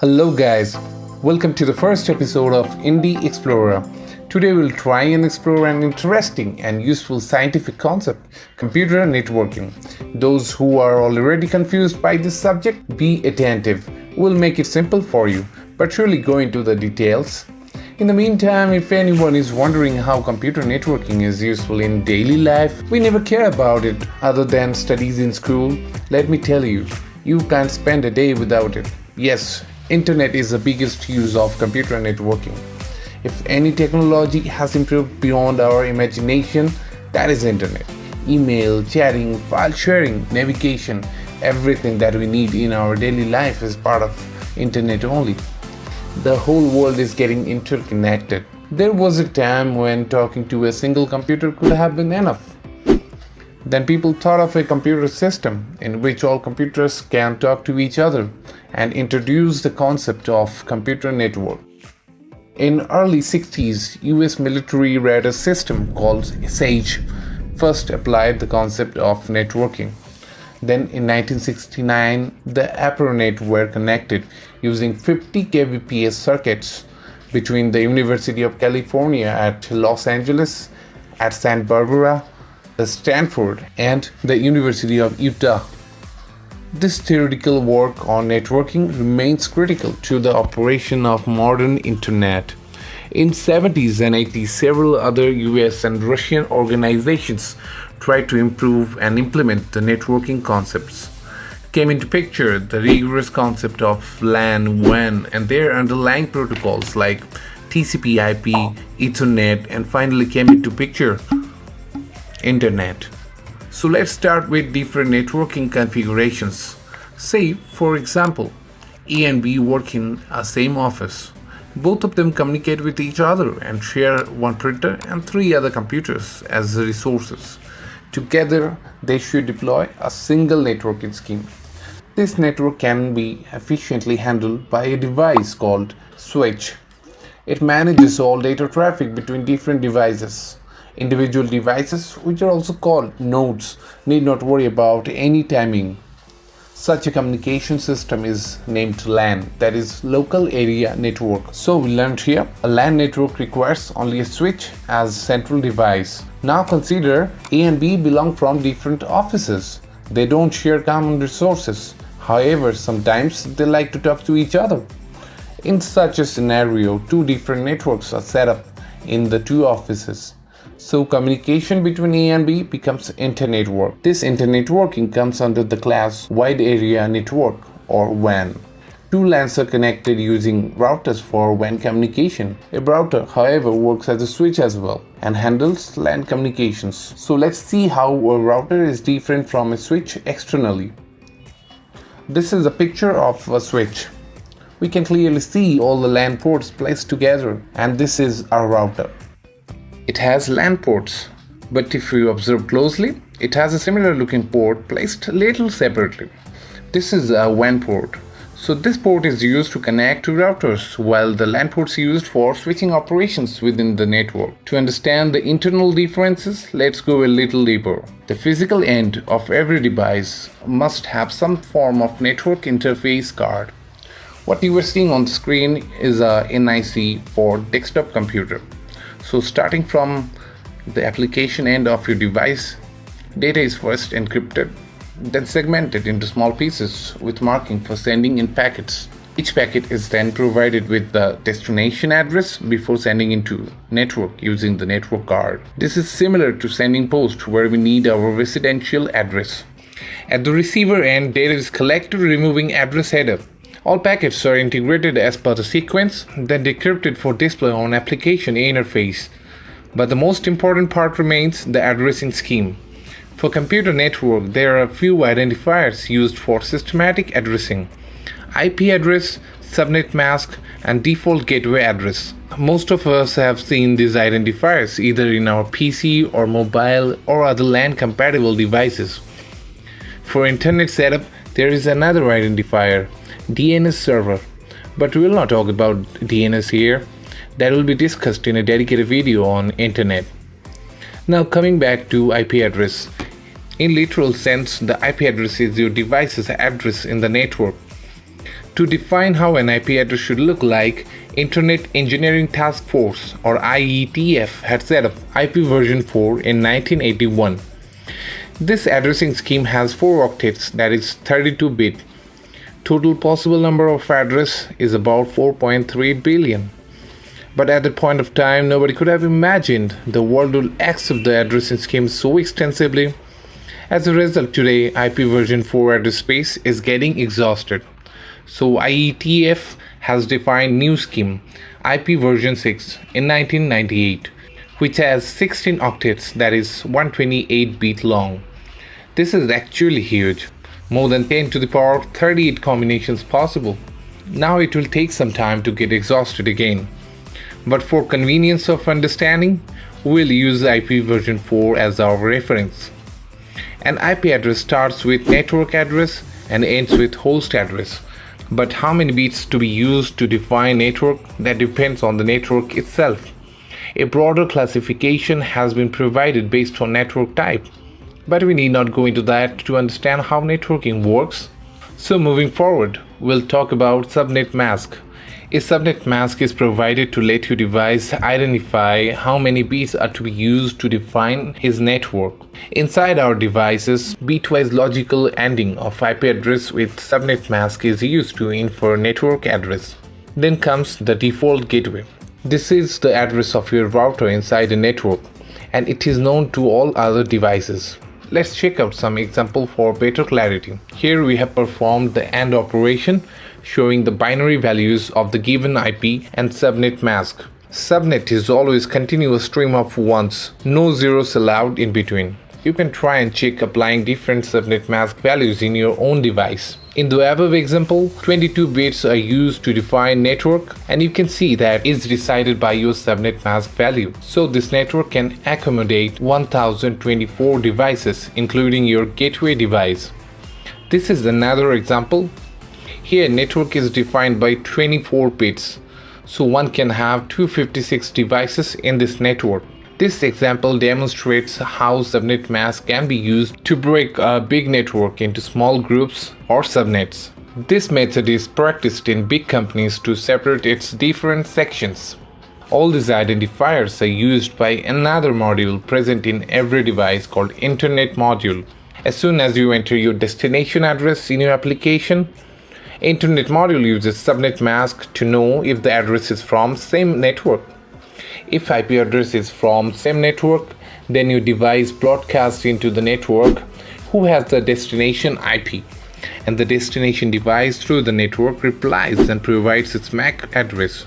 Hello guys, welcome to the first episode of Indie Explorer. Today we'll try and explore an interesting and useful scientific concept, computer networking. Those who are already confused by this subject, be attentive. We'll make it simple for you, but surely go into the details. In the meantime, if anyone is wondering how computer networking is useful in daily life, we never care about it other than studies in school. Let me tell you, you can't spend a day without it. Yes, Internet is the biggest use of computer networking. If any technology has improved beyond our imagination, that is Internet. Email, chatting, file sharing, navigation, everything that we need in our daily life is part of Internet only. The whole world is getting interconnected. There was a time when talking to a single computer could have been enough. Then people thought of a computer system in which all computers can talk to each other and introduced the concept of computer network. In early 60s, US military radar system called SAGE first applied the concept of networking. Then in 1969, the ARPANET were connected using 50 kbps circuits between the University of California at Los Angeles, at Santa Barbara, Stanford, and the University of Utah. This theoretical work on networking remains critical to the operation of modern Internet. In 70s and 80s, several other US and Russian organizations tried to improve and implement the networking concepts. Came into picture the rigorous concept of LAN, WAN, and their underlying protocols like TCP/IP, Ethernet, and finally came into picture Internet. So let's start with different networking configurations. Say, for example, A and B work in a same office. Both of them communicate with each other and share one printer and 3 other computers as the resources. Together, they should deploy a single networking scheme. This network can be efficiently handled by a device called switch. It manages all data traffic between different devices. Individual devices, which are also called nodes, need not worry about any timing. Such a communication system is named LAN, that is Local Area Network. So we learned here, a LAN network requires only a switch as central device. Now consider A and B belong from different offices. They don't share common resources. However, sometimes they like to talk to each other. In such a scenario, 2 different networks are set up in the 2 offices. So communication between A and B becomes internetwork. This internetworking comes under the class Wide Area Network or WAN. 2 LANs are connected using routers for WAN communication. A router, however, works as a switch as well and handles LAN communications. So let's see how a router is different from a switch externally. This is a picture of a switch. We can clearly see all the LAN ports placed together, and this is our router. It has LAN ports, but if you observe closely, it has a similar looking port placed a little separately. This is a WAN port. So this port is used to connect to routers, while the LAN port is used for switching operations within the network. To understand the internal differences, let's go a little deeper. The physical end of every device must have some form of network interface card. What you are seeing on the screen is a NIC for desktop computer. So starting from the application end of your device, data is first encrypted, then segmented into small pieces with marking for sending in packets. Each packet is then provided with the destination address before sending into network using the network card. This is similar to sending post where we need our residential address. At the receiver end, data is collected removing address header. All packets are integrated as per the sequence, then decrypted for display on application interface. But the most important part remains the addressing scheme. For computer network, there are a few identifiers used for systematic addressing: IP address, subnet mask, and default gateway address. Most of us have seen these identifiers either in our PC or mobile or other LAN compatible devices. For internet setup, there is another identifier, DNS server, but we will not talk about DNS here. That will be discussed in a dedicated video on internet. Now coming back to IP address. In literal sense, the IP address is your device's address in the network. To define how an IP address should look like, Internet Engineering Task Force or IETF had set up IP version 4 in 1981. This addressing scheme has 4 octets, that is 32-bit. Total possible number of address is about 4.3 billion. But at that point of time, nobody could have imagined the world would accept the addressing scheme so extensively. As a result, today IP version 4 address space is getting exhausted. So IETF has defined new scheme, IP version 6 in 1998, which has 16 octets, that is 128-bit long. This is actually huge, more than 10 to the power 38 combinations possible. Now it will take some time to get exhausted again. But for convenience of understanding, we'll use IP version 4 as our reference. An IP address starts with network address and ends with host address. But how many bits to be used to define network? That depends on the network itself. A broader classification has been provided based on network type. But we need not go into that to understand how networking works. So moving forward, we'll talk about subnet mask. A subnet mask is provided to let your device identify how many bits are to be used to define his network. Inside our devices, bitwise logical ANDing of IP address with subnet mask is used to infer network address. Then comes the default gateway. This is the address of your router inside a network, and it is known to all other devices. Let's check out some example for better clarity. Here we have performed the AND operation, showing the binary values of the given IP and subnet mask. Subnet is always continuous stream of ones, no zeros allowed in between. You can try and check applying different subnet mask values in your own device. In the above example, 22 bits are used to define network, and you can see that is decided by your subnet mask value. So this network can accommodate 1024 devices, including your gateway device. This is another example. Here network is defined by 24 bits, so one can have 256 devices in this network. This example demonstrates how subnet mask can be used to break a big network into small groups or subnets. This method is practiced in big companies to separate its different sections. All these identifiers are used by another module present in every device called Internet module. As soon as you enter your destination address in your application, Internet module uses subnet mask to know if the address is from same network. If IP address is from same network, then your device broadcasts into the network who has the destination IP, and the destination device through the network replies and provides its MAC address.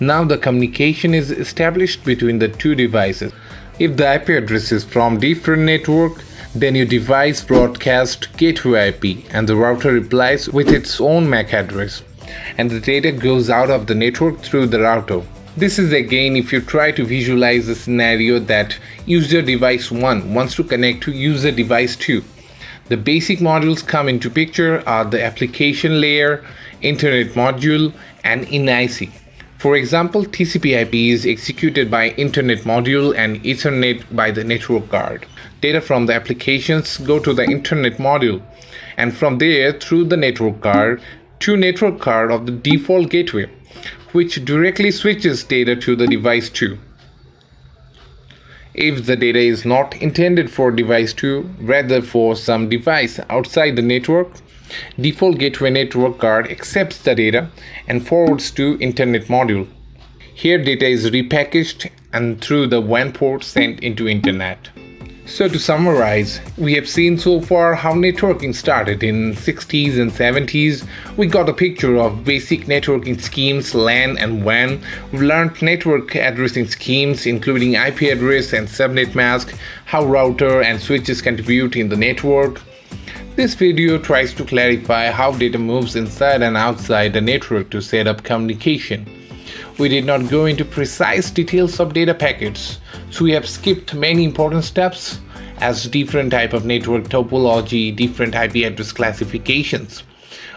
Now the communication is established between the two devices. If the IP address is from different network, then your device broadcasts gateway IP and the router replies with its own MAC address, and the data goes out of the network through the router. This is again if you try to visualize a scenario that user device 1 wants to connect to user device 2. The basic modules come into picture are the application layer, Internet module, and INIC. For example, TCP/IP is executed by Internet module and Ethernet by the network card. Data from the applications go to the Internet module, and from there through the network card to network card of the default gateway, which directly switches data to the device 2. If the data is not intended for device 2, rather for some device outside the network, default gateway network card accepts the data and forwards to Internet module. Here data is repackaged and through the WAN port sent into Internet. So to summarize, we have seen so far how networking started in 60s and 70s. We got a picture of basic networking schemes, LAN and WAN. We've learned network addressing schemes including IP address and subnet mask, how router and switches contribute in the network. This video tries to clarify how data moves inside and outside the network to set up communication. We did not go into precise details of data packets, so we have skipped many important steps as different type of network topology, different IP address classifications.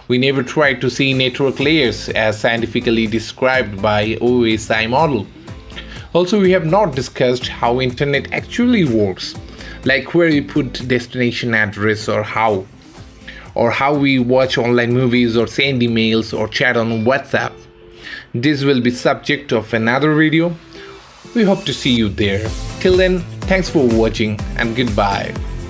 We never tried to see network layers as scientifically described by OSI model. Also, we have not discussed how internet actually works, like where you put destination address or how. or how we watch online movies or send emails or chat on WhatsApp. This will be subject of another video. We hope to see you there. Till then, thanks for watching and goodbye.